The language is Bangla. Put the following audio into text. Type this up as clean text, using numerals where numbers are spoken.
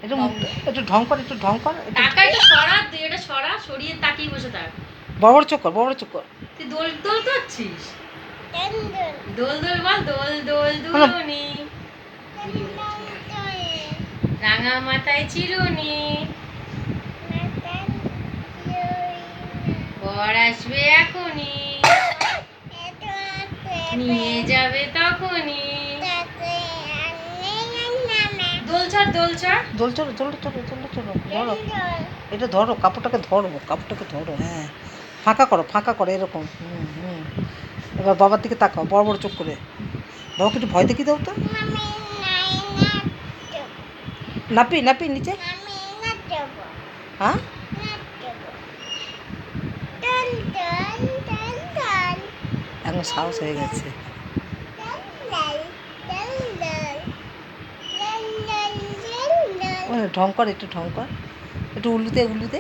একটু একটু ঢং কর, একটু ঢং কর। টাকা একটু সরা, তুই এটা সরা, সরিয়ে তাকিয়ে বসে থাক। বড় বড় চোখ কর, বড় বড় চোখ কর। তুই দোল দোল করছিস? দোল দোল বল, দোল দোল দুলুনি, রাঙা মাথায় চিরুনি, বর আসবে এখনই, নিয়ে যাবে তখনই। দোল ছাড়, দোল ছাড়, দোল চলো, চলো চলো চলো চলো, ধরো এটা, ধরো কাপড়টাকে, ধরো কাপড়টাকে ধরো। হ্যাঁ, ফাঁকা করো, ফাঁকা করো এরকম। হুম হুম। এবার বাবার দিকে তাকাও বড় বড় চোখ করে। বাবাকে একটু ভয় দেখিয়ে দাও তো। নাপি নাপি নিচে। হ্যাঁ, এখন সাহস হয়ে গেছে। ঢং কর, একটু ঢং কর, একটু উল্লুতে উল্লুতে।